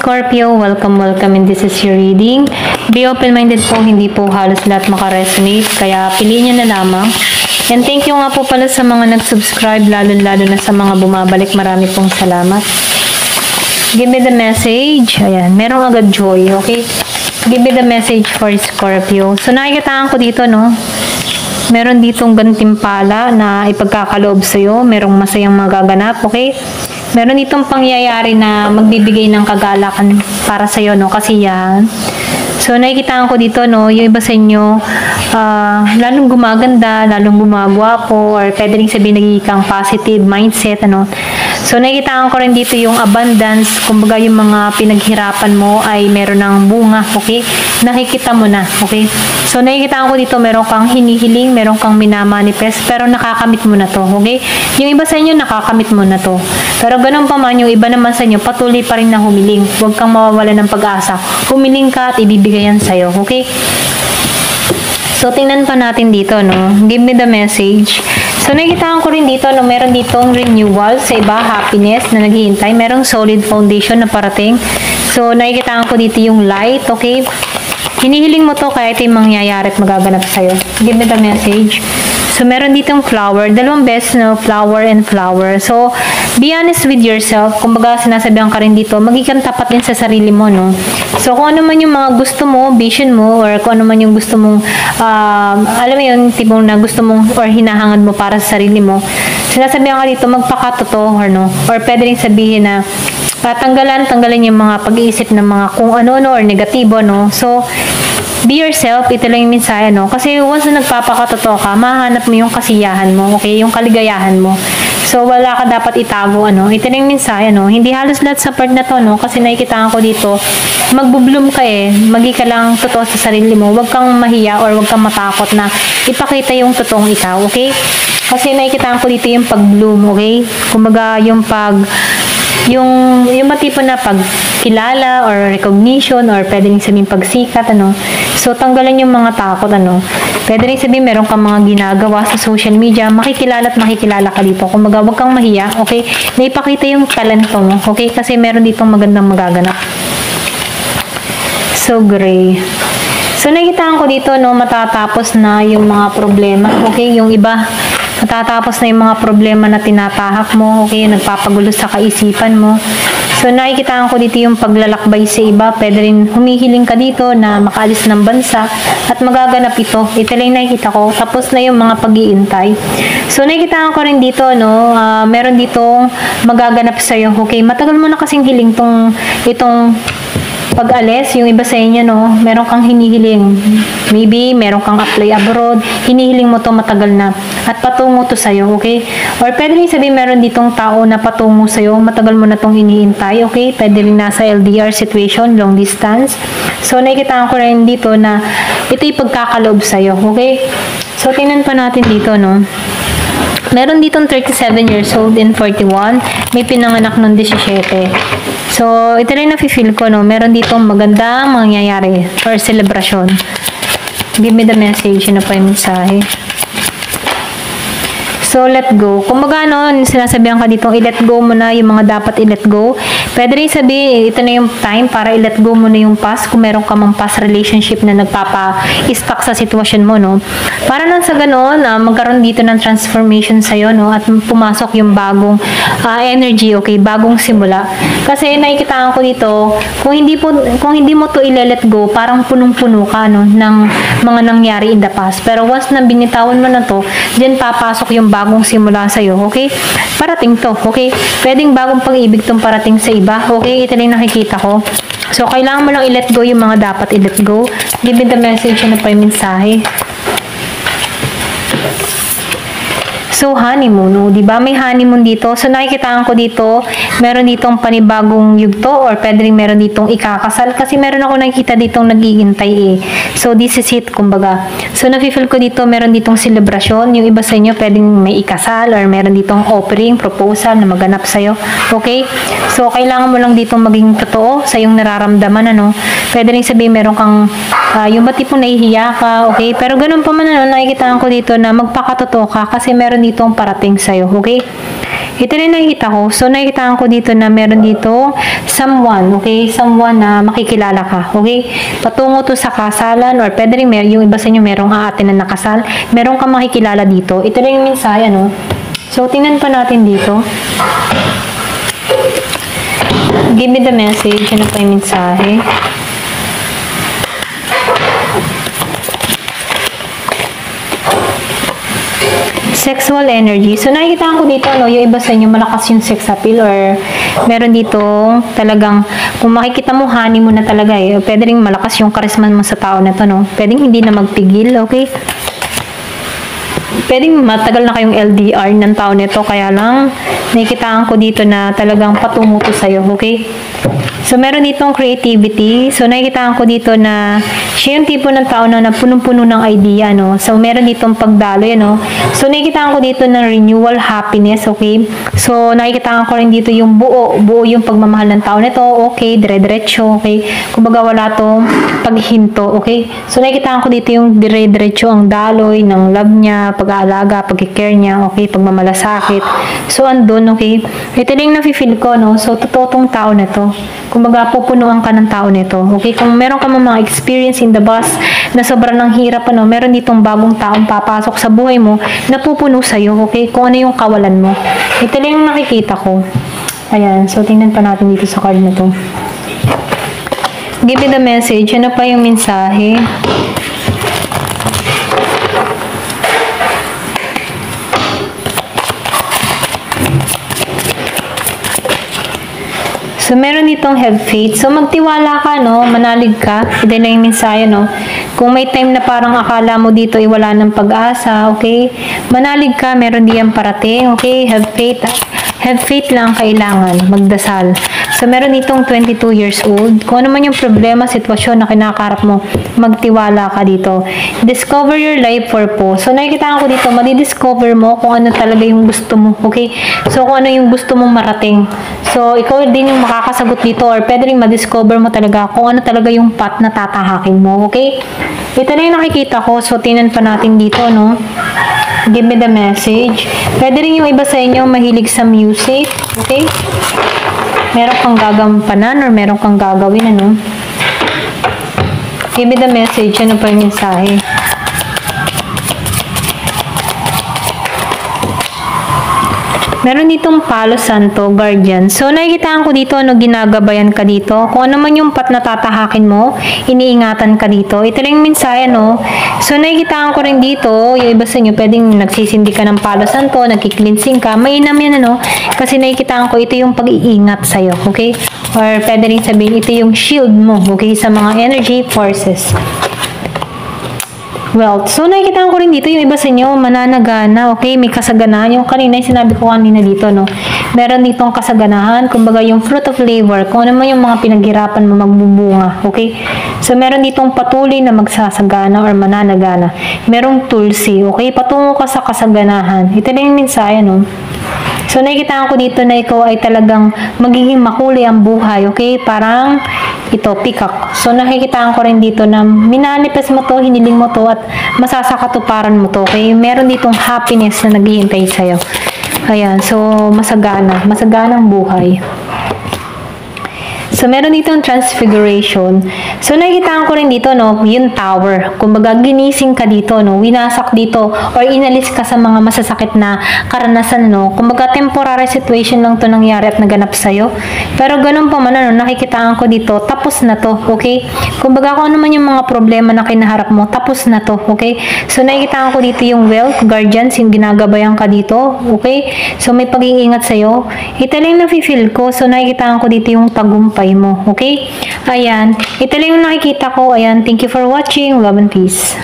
Scorpio, welcome in this is your reading. Be open-minded po, hindi po halos lahat makaresonate, kaya piliin nyo na lamang. And thank you nga po pala sa mga nag-subscribe, lalo na sa mga bumabalik. Marami pong salamat. Give me the message. Ayan, merong agad joy, okay? Give me the message for Scorpio. So, nakikitaan ko dito, no? Meron ditong gantimpala na ipagkakaloob sa'yo. Merong masayang magaganap, okay? Meron ditong pangyayari na magbibigay ng kagalakan para sa'yo, no? Kasiyahan. So, nakikitaan ko dito, no? Yung iba sa inyo, lalong gumaganda, lalong gumagwapo, or pwede rin sabihin nagiging positive mindset, ano? So, nakikitaan ko rin dito yung abundance, kumbaga yung mga pinaghirapan mo ay meron ng bunga, okay? Nakikita mo na, okay? So, nakikitaan ko dito, meron kang hinihiling, meron kang minamanifest, pero nakakamit mo na to, okay? Yung iba sa inyo, nakakamit mo na to. Pero ganun pa man, yung iba naman sa inyo, patuloy pa rin na humiling. Huwag kang mawawala ng pag-asa. Humiling ka at ibibigay yan sa'yo, okay? So, tingnan pa natin dito, no? Give me the message. So, nakikitaan ko rin dito, no? Meron ditong renewal sa iba, happiness na naghihintay. Merong solid foundation na parating. So, nakikitaan ko dito yung light, okay? Hinihiling mo to kaya ito yung mangyayari at magaganap sa'yo. Give me the message. So, meron ditong flower. Dalawang beses, no? Flower and flower. So, be honest with yourself. Kumbaga, sinasabihan ka rin dito, magiging tapat din sa sarili mo, no? So, kung ano man yung mga gusto mo, vision mo, or kung ano man yung gusto mong, alam mo yun, tipong na gusto mong, or hinahangad mo para sa sarili mo, sinasabihan ka dito, magpakatotoo, or no? Or pwede rin sabihin na, tanggalan yung mga pag-iisip ng mga kung ano-ano, or negatibo, no? So, be yourself, ito lang yung mensahe, no? Kasi once na nagpapakatotoo ka, mahanap mo yung kasiyahan mo, okay? Yung kaligayahan mo. So, wala ka dapat itago, ano? Ito lang yung mensahe, no? Hindi halos lahat sa part na to, no? Kasi nakikitaan ko dito, magbubloom ka eh. Magi ka lang totoo sa sarili mo. Huwag kang mahiya or huwag kang matakot na ipakita yung totoong ikaw, okay? Kasi nakikitaan ko dito yung pag-bloom, okay? Kumbaga, yung matipo na pagkilala or recognition or pwede rin sabihin pagsikat, ano. So, tanggalan yung mga takot, ano. Pwede rin sabihin meron kang mga ginagawa sa social media, makikilala at makikilala ka dito. Kumbaga, huwag kang mahiya, okay? Naipakita yung talento mo, okay? Kasi meron ditong magandang magaganap. So, gray. So, nakikitaan ko dito, no, matatapos na yung mga problema, okay? Yung iba, matatapos na yung mga problema na tinatahak mo, okay, nagpapagulo sa kaisipan mo. So, nakikitaan ko dito yung paglalakbay sa iba. Pwede rin humihiling ka dito na makaalis ng bansa at magaganap ito. Ito lang nakikita ko. Tapos na yung mga pag-iintay. So, nakikitaan ko rin dito, no, meron ditong magaganap sa'yo, okay. Matagal mo na kasing hiling itong pag-alis, yung iba sa inyo, no, meron kang hinihiling. Maybe, meron kang apply abroad, hinihiling mo to matagal na. At patungo to sa'yo, okay? Or pwede rin sabihin, meron ditong tao na patungo sa'yo, matagal mo na tong hinihintay, okay? Pwede rin nasa LDR situation, long distance. So, nakikitaan ko rin dito na ito'y pagkakaloob sa'yo, okay? So, tingnan pa natin dito, no? Meron ditong 37 years old and 41. May pinanganak ng 17. So, ito rin nafe-feel ko, no? Meron ditong magandang mangyayari or celebration. Give me the message. Ano pa yung mensahe? So, let go. Kumbaga, no, sinasabihan ka ditong i-let go mo na yung mga dapat i-let go. Pwede rin sabihin, ito na yung time para i-let go mo na yung past. Kung meron ka mang past relationship na nagpapa-stuck sa sitwasyon mo, no. Para nang sa ganoon, magkaroon dito ng transformation sa'yo, no, at pumasok yung bagong energy, okay, bagong simula. Kasi nakikitaan ko dito, kung hindi mo to i-let go, parang punong-puno ka, no, ng mga nangyari in the past. Pero once na binitawan mo na to, diyan papasok yung bagong simula sa'yo, okay? Parating to, okay? Pwedeng bagong pag-ibig tong parating sa iba, okay? Ito lang nakikita ko. So, kailangan mo lang i-let go yung mga dapat i-let go. Give me the message na pa yung mensahe. So, honeymoon, no? Diba? May honeymoon dito. So, nakikitaan ko dito, meron ditong panibagong yugto or pwede rin meron ditong ikakasal kasi meron ako nakikita ditong nag-iintay eh. So, this is it, kumbaga. So, nafe-feel ko dito, meron ditong celebration. Yung iba sa inyo, pwedeng may ikasal or meron ditong offering, proposal na maganap sa'yo. Okay? So, kailangan mo lang ditong maging totoo sa yung nararamdaman, ano? Pwede rin sabihin, meron kang, yung ba tipong nahihiya ka, okay? Pero ganun pa man, ano, nakikitaan ko dito na magpakatotoo ka kasi meron ditong parating sa'yo, okay? Ito rin nakikita ko. So, nakikita ko dito na meron dito someone, okay? Someone na makikilala ka, okay? Patungo to sa kasalan or pwede rin yung iba sa inyo merong aatin na nakasal. Meron kang makikilala dito. Ito rin yung mensahe, ano? So, tingnan pa natin dito. Give me the message. Ano pa yung mensahe? Sexual energy. So, nakikita ko dito, ano, yung iba sa inyo, malakas yung sex appeal or meron dito talagang, kung makikita mo, honey mo na talaga eh. Pwede rin malakas yung charisma mo sa tao na to, no? Pwede hindi na magpigil, okay? Pwede matagal na kayong LDR ng tao nito, kaya lang, nakikitaan ko dito na talagang patungo to sa'yo, okay? So, meron ditong creativity. So, nakikitaan ko dito na siya yung tipo ng tao na punong-puno ng idea, no? So, meron ditong pagdaloy, no? So, nakikitaan ko dito ng renewal happiness, okay? So, nakikitaan ko rin dito yung buo yung pagmamahal ng tao nito, okay? Dire-diretso, okay? Kumbaga, wala tong paghinto, okay? So, nakikitaan ko dito yung dire-diretso ang daloy ng love niya, pag-aalaga, pag-care niya, okay? Pagmamalasakit. So, andun, okay? Ito lang yung nafe-feel ko, no? So, totoo tong tao na to. Kumbaga, pupunuan ka ng tao nito. Okay? Kung meron ka mga experience in the past na sobrang ng hirap, ano, meron ditong bagong taong papasok sa buhay mo na pupuno sa'yo. Okay? Kung ano yung kawalan mo. Ito lang yung nakikita ko. Ayan. So, tingnan pa natin dito sa card na to. Give me the message. Ano pa yung mensahe? So, meron ditong have faith. So, magtiwala ka, no? Manalig ka. Ito na yung mensahe, no? Kung may time na parang akala mo dito ay wala ng pag-asa, okay? Manalig ka, meron diyan parating, okay? Have faith. Have faith lang kailangan. Magdasal. So, meron ditong 22 years old. Kung ano man yung problema, sitwasyon na kinakarap mo, magtiwala ka dito. Discover your life purpose. So, nakikita ko dito, madidiscover mo kung ano talaga yung gusto mo, okay? So, kung ano yung gusto mong marating. So, ikaw din yung makakasagot dito or pwede rin ma-discover mo talaga kung ano talaga yung path na tatahakin mo, okay? Ito na yung nakikita ko. So, tinan pa natin dito, no? Give me the message. Pwede rin yung iba sa inyo mahilig sa music, okay? Meron kang gagampanan or meron kang gagawin, ano? Give me the message. Ano pa yung mensahe? Meron ditong Palo Santo, Guardian. So, nakikitaan ko dito, ano, ginagabayan ka dito. Kung ano man yung path na tatahakin mo, iniingatan ka dito. Ito lang yung mensahe, no? So, nakikitaan ko rin dito, yung iba sa inyo, pwedeng nagsisindi ka ng Palo Santo, nagkiklinsing ka. Mainam yan, ano? Kasi nakikitaan ko, ito yung pag-iingat sa'yo, okay? Or pwede rin sabihin, ito yung shield mo, okay? Sa mga energy forces. Wealth. So, nakikita ko rin dito, yung iba sa inyo, mananagana, okay? May kasaganahan. Yung kanina, yung sinabi ko kanina dito, no? Meron ditong kasaganahan, kumbaga yung fruit of labor, kung ano man yung mga pinaghirapan mo magbubunga, okay? So, meron ditong patuloy na magsasagana or mananagana. Merong tulsi, okay? Patungo ka sa kasaganahan. Ito na yung mensahe, no? So, nakikita ko dito na ikaw ay talagang magiging makulay ang buhay, okay? Parang ito, peacock. So, nakikita ko rin dito na minanifest mo to, hiniling mo to, at masasakatuparan mo to, okay? Meron ditong happiness na naghihintay sa'yo. Ayan, so, masaganang buhay. So, meron dito ang transfiguration. So, nakikita ko rin dito, no, yung tower. Kumbaga, ginising ka dito, no, winasak dito, or inalis ka sa mga masasakit na karanasan, no. Kumbaga, temporary situation lang to nangyari at naganap sa'yo. Pero, ganun pa man, ano, nakikita ko dito, tapos na to, okay? Kumbaga, kung ano man yung mga problema na kinaharap mo, tapos na to, okay? So, nakikita ko dito yung wealth, guardians, yung ginagabayan ka dito, okay? So, may pag-iingat sa'yo. Ito lang yung nafe-feel ko. So, nakikita ko dito yung tagumpay mo. Okay? Ayan. Ito lang yung nakikita ko. Ayan. Thank you for watching. Love and peace.